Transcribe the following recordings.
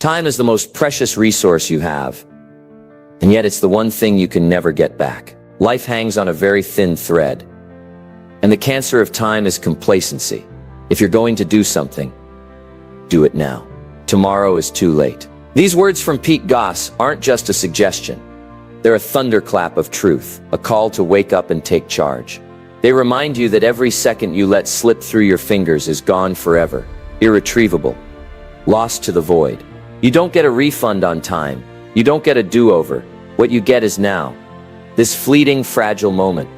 Time is the most precious resource you have, and yet it's the one thing you can never get back. Life hangs on a very thin thread, and the cancer of time is complacency. If you're going to do something, do it now. Tomorrow is too late. These words from Pete Goss aren't just a suggestion. They're a thunderclap of truth, a call to wake up and take charge. They remind you that every second you let slip through your fingers is gone forever, irretrievable, lost to the void. You don't get a refund on time. You don't get a do-over. What you get is now, this fleeting, fragile moment.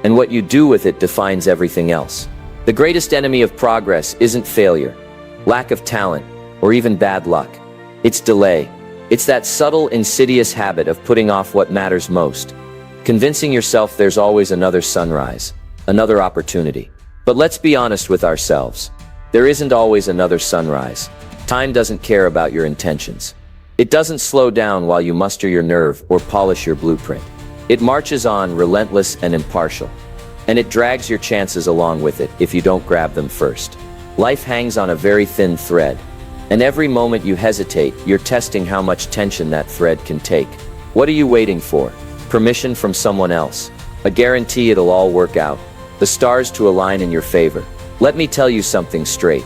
And what you do with it defines everything else. The greatest enemy of progress isn't failure, lack of talent, or even bad luck. It's delay. It's that subtle, insidious habit of putting off what matters most, convincing yourself there's always another sunrise, another opportunity. But let's be honest with ourselves. There isn't always another sunrise. Time doesn't care about your intentions. It doesn't slow down while you muster your nerve or polish your blueprint. It marches on, relentless and impartial. And it drags your chances along with it if you don't grab them first. Life hangs on a very thin thread. And every moment you hesitate, you're testing how much tension that thread can take. What are you waiting for? Permission from someone else? A guarantee it'll all work out? The stars to align in your favor? Let me tell you something straight.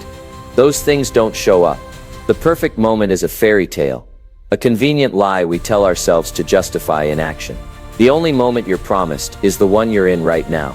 Those things don't show up. The perfect moment is a fairy tale, a convenient lie we tell ourselves to justify inaction. The only moment you're promised is the one you're in right now,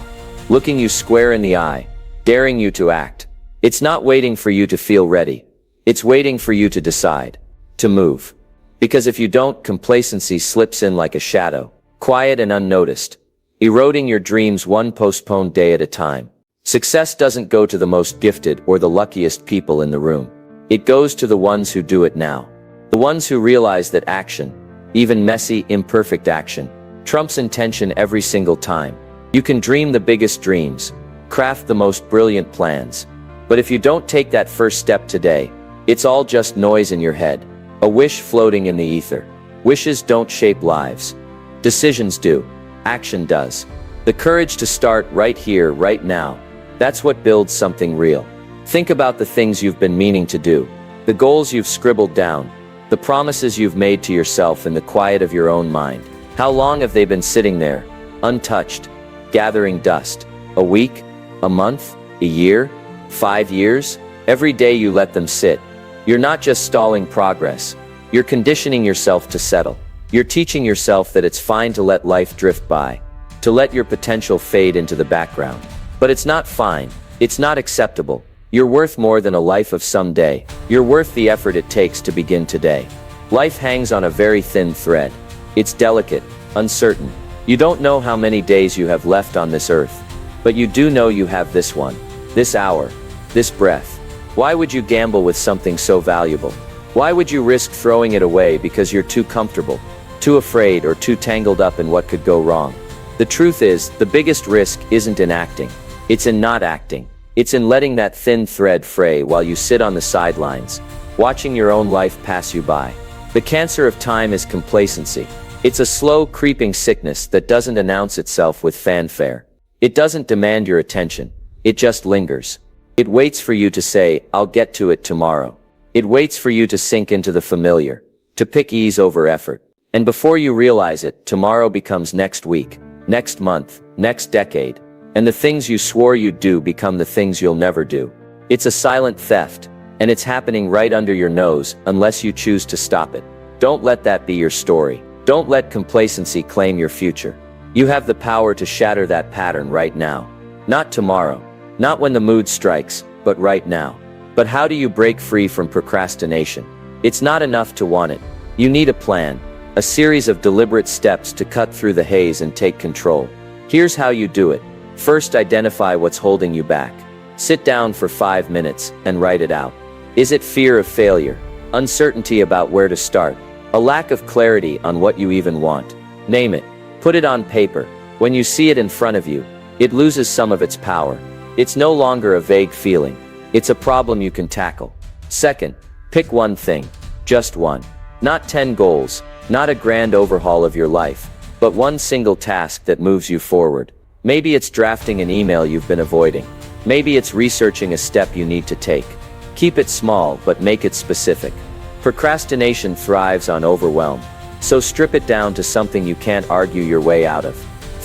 looking you square in the eye, daring you to act. It's not waiting for you to feel ready. It's waiting for you to decide, to move. Because if you don't, complacency slips in like a shadow, quiet and unnoticed, eroding your dreams one postponed day at a time. Success doesn't go to the most gifted or the luckiest people in the room. It goes to the ones who do it now. The ones who realize that action, even messy, imperfect action, trumps intention every single time. You can dream the biggest dreams, craft the most brilliant plans. But if you don't take that first step today, it's all just noise in your head, a wish floating in the ether. Wishes don't shape lives. Decisions do. Action does. The courage to start right here, right now. That's what builds something real. Think about the things you've been meaning to do, the goals you've scribbled down, the promises you've made to yourself in the quiet of your own mind. How long have they been sitting there, untouched, gathering dust? A week? A month? A year? 5 years? Every day you let them sit, you're not just stalling progress, you're conditioning yourself to settle. You're teaching yourself that it's fine to let life drift by, to let your potential fade into the background. But it's not fine, it's not acceptable. You're worth more than a life of someday. You're worth the effort it takes to begin today. Life hangs on a very thin thread. It's delicate, uncertain. You don't know how many days you have left on this earth, but you do know you have this one, this hour, this breath. Why would you gamble with something so valuable? Why would you risk throwing it away because you're too comfortable, too afraid, or too tangled up in what could go wrong? The truth is, the biggest risk isn't in acting. It's in not acting. It's in letting that thin thread fray while you sit on the sidelines, watching your own life pass you by. The cancer of time is complacency. It's a slow, creeping sickness that doesn't announce itself with fanfare. It doesn't demand your attention. It just lingers. It waits for you to say, "I'll get to it tomorrow." It waits for you to sink into the familiar, to pick ease over effort. And before you realize it, tomorrow becomes next week, next month, next decade. And the things you swore you'd do become the things you'll never do. It's a silent theft, and it's happening right under your nose unless you choose to stop it. Don't let that be your story. Don't let complacency claim your future. You have the power to shatter that pattern right now. Not tomorrow, not when the mood strikes, but right now. But how do you break free from procrastination? It's not enough to want it. You need a plan, a series of deliberate steps to cut through the haze and take control. Here's how you do it. First, identify what's holding you back. Sit down for 5 minutes and write it out. Is it fear of failure? Uncertainty about where to start? A lack of clarity on what you even want? Name it. Put it on paper. When you see it in front of you, it loses some of its power. It's no longer a vague feeling. It's a problem you can tackle. Second, pick one thing. Just one. Not 10 goals, not a grand overhaul of your life, but one single task that moves you forward. Maybe it's drafting an email you've been avoiding. Maybe it's researching a step you need to take. Keep it small, but make it specific. Procrastination thrives on overwhelm, so strip it down to something you can't argue your way out of.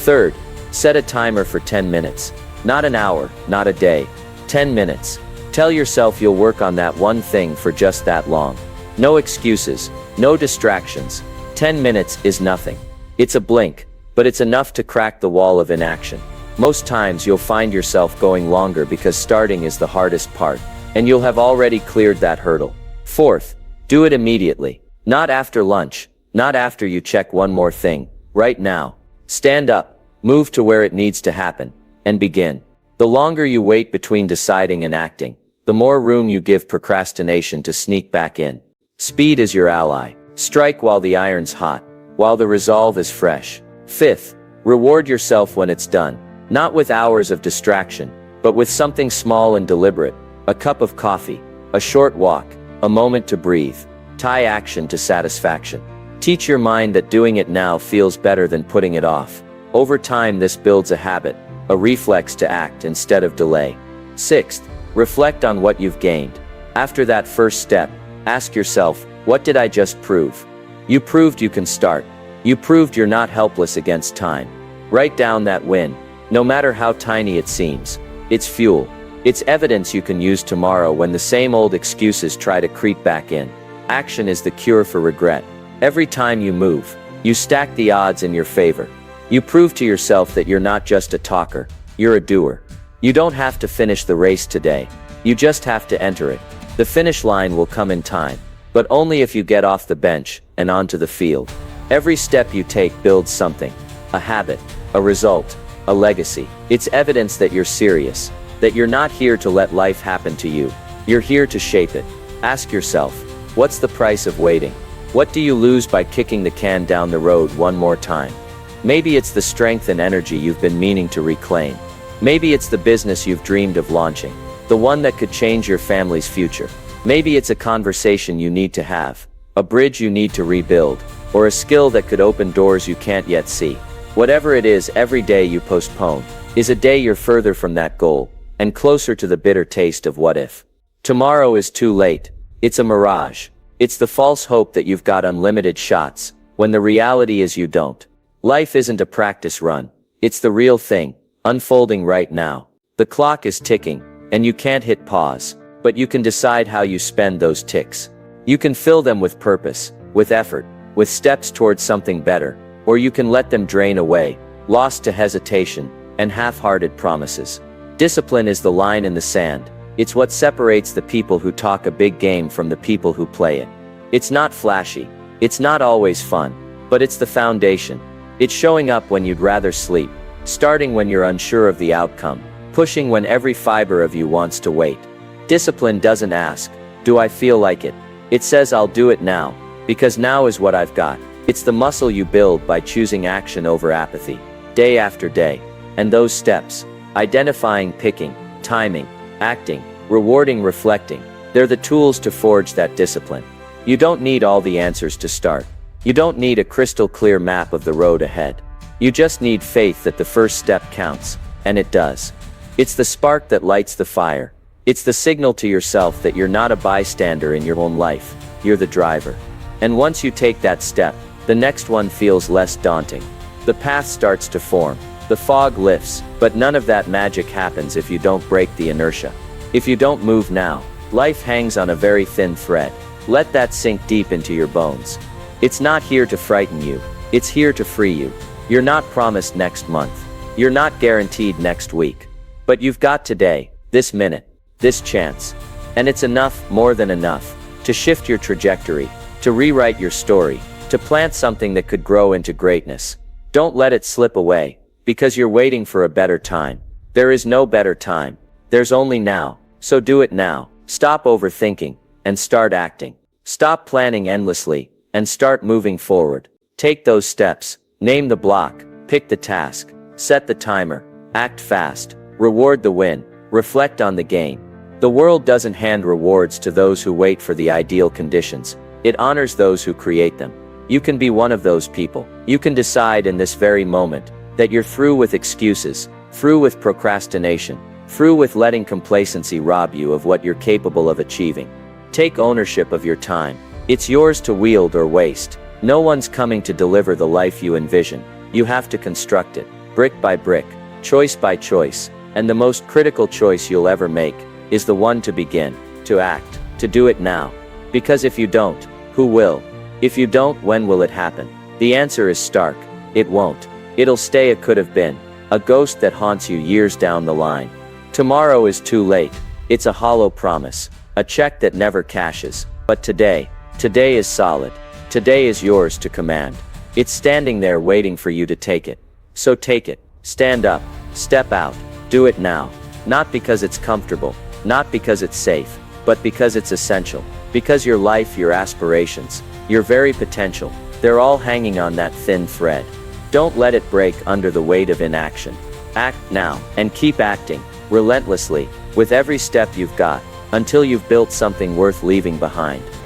Third, set a timer for 10 minutes. Not an hour, not a day. 10 minutes. Tell yourself you'll work on that one thing for just that long. No excuses, no distractions. 10 minutes is nothing. It's a blink, but it's enough to crack the wall of inaction. Most times you'll find yourself going longer because starting is the hardest part, and you'll have already cleared that hurdle. Fourth, do it immediately. Not after lunch, not after you check one more thing. Right now. Stand up, move to where it needs to happen, and begin. The longer you wait between deciding and acting, the more room you give procrastination to sneak back in. Speed is your ally. Strike while the iron's hot, while the resolve is fresh. Fifth, reward yourself when it's done. Not with hours of distraction, but with something small and deliberate. A cup of coffee, a short walk, a moment to breathe. Tie action to satisfaction. Teach your mind that doing it now feels better than putting it off. Over time, this builds a habit, a reflex to act instead of delay. Sixth, reflect on what you've gained. After that first step, ask yourself, what did I just prove? You proved you can start. You proved you're not helpless against time. Write down that win. No matter how tiny it seems, it's fuel. It's evidence you can use tomorrow when the same old excuses try to creep back in. Action is the cure for regret. Every time you move, you stack the odds in your favor. You prove to yourself that you're not just a talker, you're a doer. You don't have to finish the race today. You just have to enter it. The finish line will come in time, but only if you get off the bench and onto the field. Every step you take builds something. A habit, a result, a legacy. It's evidence that you're serious, that you're not here to let life happen to you. You're here to shape it. Ask yourself, what's the price of waiting? What do you lose by kicking the can down the road one more time? Maybe it's the strength and energy you've been meaning to reclaim. Maybe it's the business you've dreamed of launching, the one that could change your family's future. Maybe it's a conversation you need to have, a bridge you need to rebuild, or a skill that could open doors you can't yet see. Whatever it is, every day you postpone is a day you're further from that goal, and closer to the bitter taste of what if. Tomorrow is too late. It's a mirage. It's the false hope that you've got unlimited shots, when the reality is you don't. Life isn't a practice run. It's the real thing, unfolding right now. The clock is ticking, and you can't hit pause, but you can decide how you spend those ticks. You can fill them with purpose, with effort, with steps towards something better, or you can let them drain away, lost to hesitation and half-hearted promises. Discipline is the line in the sand. It's what separates the people who talk a big game from the people who play it. It's not flashy. It's not always fun, but it's the foundation. It's showing up when you'd rather sleep, starting when you're unsure of the outcome, pushing when every fiber of you wants to wait. Discipline doesn't ask, do I feel like it? It says I'll do it now, because now is what I've got. It's the muscle you build by choosing action over apathy, day after day. And those steps, identifying, picking, timing, acting, rewarding, reflecting, they're the tools to forge that discipline. You don't need all the answers to start. You don't need a crystal clear map of the road ahead. You just need faith that the first step counts, and it does. It's the spark that lights the fire. It's the signal to yourself that you're not a bystander in your own life, you're the driver. And once you take that step, the next one feels less daunting. The path starts to form. The fog lifts, but none of that magic happens if you don't break the inertia. If you don't move now, life hangs on a very thin thread. Let that sink deep into your bones. It's not here to frighten you. It's here to free you. You're not promised next month. You're not guaranteed next week. But you've got today, this minute, this chance. And it's enough, more than enough, to shift your trajectory, to rewrite your story, to plant something that could grow into greatness. Don't let it slip away, because you're waiting for a better time. There is no better time. There's only now. So do it now. Stop overthinking, and start acting. Stop planning endlessly, and start moving forward. Take those steps, name the block, pick the task, set the timer, act fast, reward the win, reflect on the gain. The world doesn't hand rewards to those who wait for the ideal conditions. It honors those who create them. You can be one of those people. You can decide in this very moment that you're through with excuses, through with procrastination, through with letting complacency rob you of what you're capable of achieving. Take ownership of your time. It's yours to wield or waste. No one's coming to deliver the life you envision. You have to construct it, brick by brick, choice by choice, and the most critical choice you'll ever make is the one to begin, to act, to do it now. Because if you don't, who will? If you don't, when will it happen? The answer is stark. It won't. It'll stay a could have been, a ghost that haunts you years down the line. Tomorrow is too late. It's a hollow promise, a check that never cashes. But today is solid. Today is yours to command. It's standing there waiting for you to take it. So take it. Stand up. Step out. Do it now. Not because it's comfortable, not because it's safe, but because it's essential. Because your life, your aspirations, your very potential, they're all hanging on that thin thread. Don't let it break under the weight of inaction. Act now, and keep acting, relentlessly, with every step you've got, until you've built something worth leaving behind.